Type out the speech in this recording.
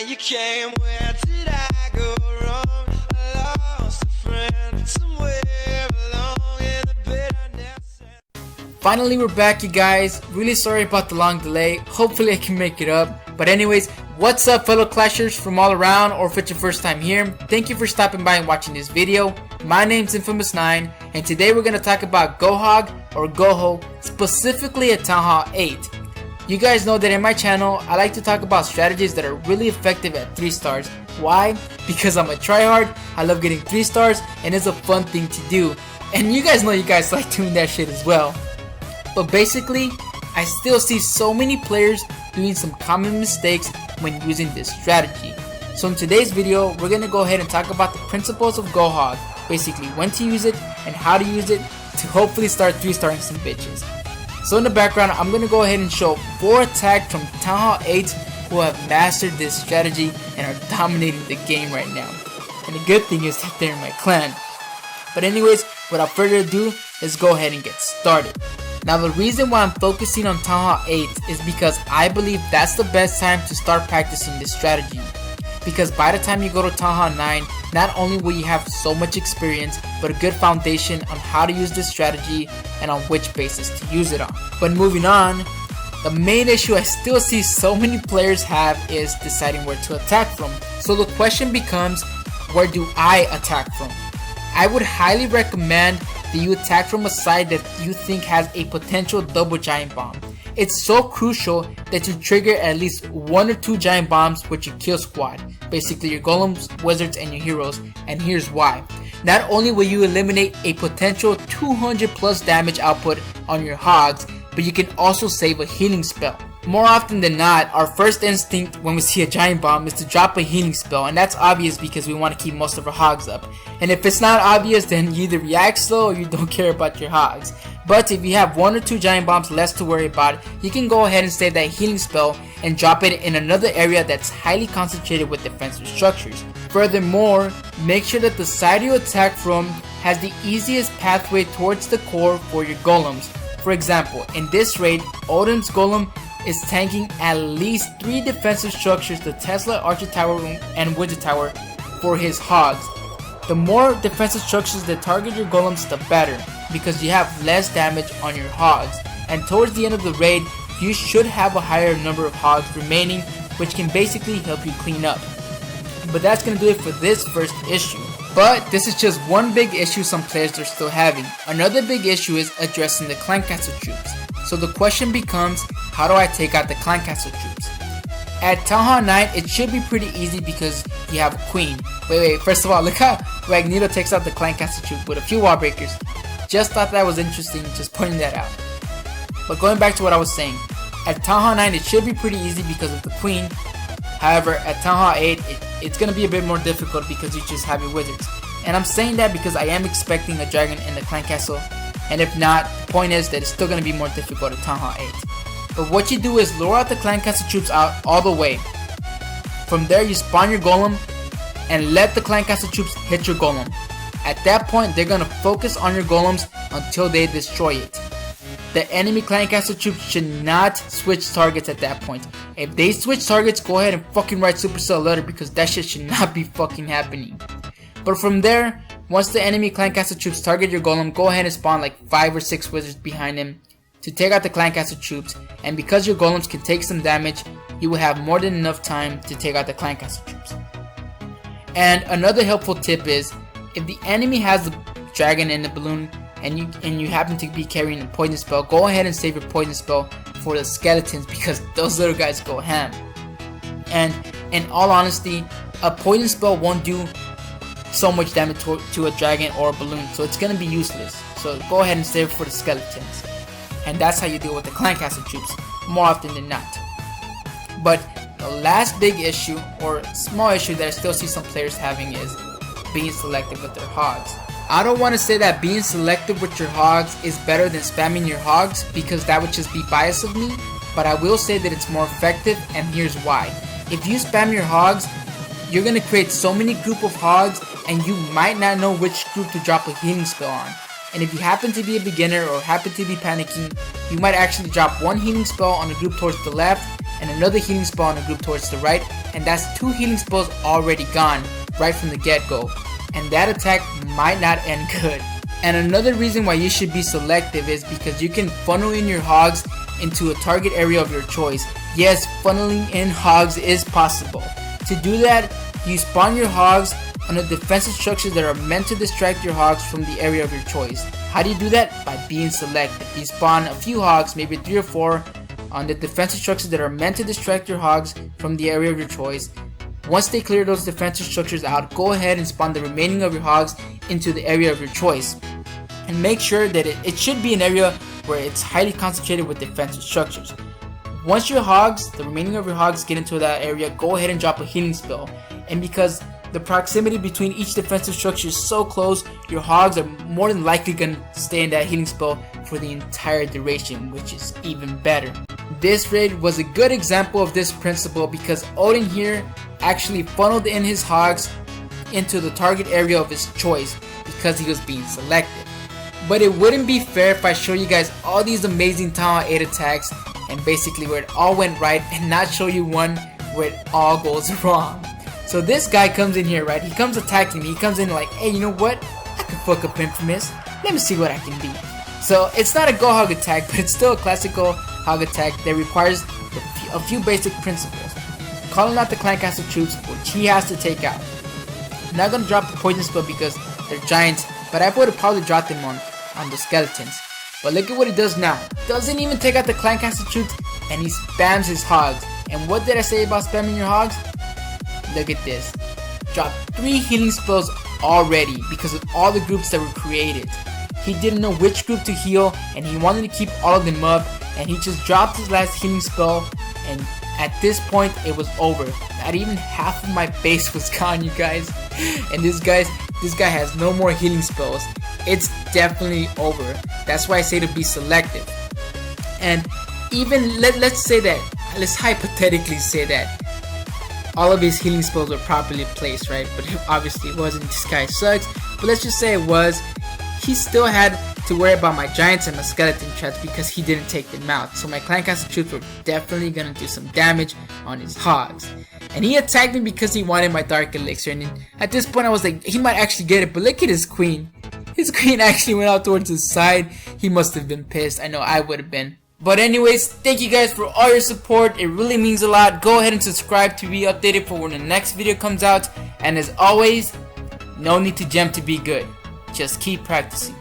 you came, where did I go wrong? I lost a friend somewhere along in the bitterness. Finally, we're back, you guys. Really sorry about the long delay. Hopefully I can make it up. But anyways, what's up, fellow clashers from all around, or if it's your first time here, thank you for stopping by and watching this video. My name's Infamous9, and today we're going to talk about GoHog or GoHog, specifically at Town Hall 8. You guys know that in my channel, I like to talk about strategies that are really effective at 3 stars. Why? Because I'm a tryhard, I love getting 3 stars, and it's a fun thing to do. And you guys know you guys like doing that shit as well. But basically, I still see so many players doing some common mistakes when using this strategy. So in today's video, we're going to go ahead and talk about the principles of GoHog, basically when to use it and how to use it to hopefully start 3-starring some bitches. So in the background, I'm going to go ahead and show 4 attacks from Town Hall 8 who have mastered this strategy and are dominating the game right now. And the good thing is that they're in my clan. But anyways, without further ado, let's go ahead and get started. Now the reason why I'm focusing on Town Hall 8 is because I believe that's the best time to start practicing this strategy. Because by the time you go to Town Hall 9, not only will you have so much experience, but a good foundation on how to use this strategy and on which basis to use it on. But moving on, the main issue I still see so many players have is deciding where to attack from. So the question becomes, where do I attack from? I would highly recommend that you attack from a side that you think has a potential double giant bomb. It's so crucial that you trigger at least 1 or 2 giant bombs with your kill squad, basically your golems, wizards, and your heroes, and here's why. Not only will you eliminate a potential 200 plus damage output on your hogs, but you can also save a healing spell. More often than not, our first instinct when we see a giant bomb is to drop a healing spell, and that's obvious because we want to keep most of our hogs up. And if it's not obvious, then you either react slow or you don't care about your hogs. But if you have 1 or 2 giant bombs less to worry about, you can go ahead and save that healing spell and drop it in another area that's highly concentrated with defensive structures. Furthermore, make sure that the side you attack from has the easiest pathway towards the core for your golems. For example, in this raid, Odin's golem is tanking at least 3 defensive structures, the Tesla Archer Tower and Wizard Tower, for his hogs. The more defensive structures that target your golems, the better, because you have less damage on your hogs. And towards the end of the raid, you should have a higher number of hogs remaining, which can basically help you clean up. But that's going to do it for this first issue. But this is just one big issue some players are still having. Another big issue is addressing the clan castle troops. So the question becomes, how do I take out the clan castle troops? At Town Hall 9, it should be pretty easy because you have a queen. Wait, first of all, look how Magneto takes out the clan castle troop with a few wall breakers. Just thought that was interesting, just pointing that out. But going back to what I was saying, at Town Hall 9 it should be pretty easy because of the queen. However, at Town Hall 8 it's going to be a bit more difficult because you just have your wizards. And I'm saying that because I am expecting a dragon in the clan castle, and if not, the point is that it's still going to be more difficult at Town Hall 8. But what you do is lure out the clan castle troops out all the way. From there you spawn your golem and let the clan castle troops hit your golem. At that point, they're gonna focus on your golems until they destroy it. The enemy clan castle troops should not switch targets at that point. If they switch targets, go ahead and fucking write Supercell a letter because that shit should not be fucking happening. But from there, once the enemy clan castle troops target your golem, go ahead and spawn like 5 or 6 wizards behind him to take out the clan castle troops. And because your golems can take some damage, you will have more than enough time to take out the clan castle troops. And another helpful tip is, if the enemy has the dragon and the balloon and you happen to be carrying a poison spell, go ahead and save your poison spell for the skeletons because those little guys go ham. And in all honesty, a poison spell won't do so much damage to a dragon or a balloon, so it's gonna be useless. So go ahead and save it for the skeletons. And that's how you deal with the clan castle troops, more often than not. But the last big issue, or small issue that I still see some players having, is being selective with their hogs. I don't want to say that being selective with your hogs is better than spamming your hogs, because that would just be bias of me, but I will say that it's more effective, and here's why. If you spam your hogs, you're going to create so many group of hogs, and you might not know which group to drop a healing spell on. And if you happen to be a beginner or happen to be panicking, you might actually drop one healing spell on the group towards the left and another healing spell on a group towards the right, and that's 2 healing spells already gone right from the get-go, and that attack might not end good. And another reason why you should be selective is because you can funnel in your hogs into a target area of your choice. Yes, funneling in hogs is possible. To do that, you spawn your hogs on the defensive structures that are meant to distract your hogs from the area of your choice. How do you do that? By being selective. You spawn a few hogs, maybe 3 or 4, on the defensive structures that are meant to distract your hogs from the area of your choice. Once they clear those defensive structures out, go ahead and spawn the remaining of your hogs into the area of your choice. And make sure that it should be an area where it's highly concentrated with defensive structures. Once your hogs, the remaining of your hogs, get into that area, go ahead and drop a healing spell. And because the proximity between each defensive structure is so close, your hogs are more than likely going to stay in that healing spell for the entire duration, which is even better. This raid was a good example of this principle because Odin here actually funneled in his hogs into the target area of his choice because he was being selected. But it wouldn't be fair if I show you guys all these amazing Town Hall 8 attacks and basically where it all went right and not show you one where it all goes wrong. So this guy comes in here, right? He comes attacking me. He comes in like, hey, you know what? I can fuck up Infamous. Let me see what I can do. So it's not a GoHog attack, but it's still a classical hog attack that requires a few basic principles. Calling out the Clancaster troops, which he has to take out. I'm not going to drop the poison spell because they're giants, but I would have probably dropped them on the skeletons. But look at what he does now. Doesn't even take out the Clancaster troops, and he spams his hogs. And what did I say about spamming your hogs? Look at this. Dropped 3 healing spells already because of all the groups that were created. He didn't know which group to heal and he wanted to keep all of them up, and he just dropped his last healing spell, and at this point it was over. Not even half of my base was gone, you guys. And this guy has no more healing spells. It's definitely over. That's why I say to be selective. And even let's hypothetically say that all of his healing spells were properly placed, right? But obviously it wasn't. This guy sucks. But let's just say it was. He still had to worry about my giants and my skeleton traps because he didn't take them out. So my Clancaster troops were definitely gonna do some damage on his hogs. And he attacked me because he wanted my dark elixir. And at this point I was like, he might actually get it. But look at his queen. His queen actually went out towards his side. He must have been pissed. I know I would have been. But anyways, thank you guys for all your support. It really means a lot. Go ahead and subscribe to be updated for when the next video comes out. And as always, no need to gem to be good. Just keep practicing.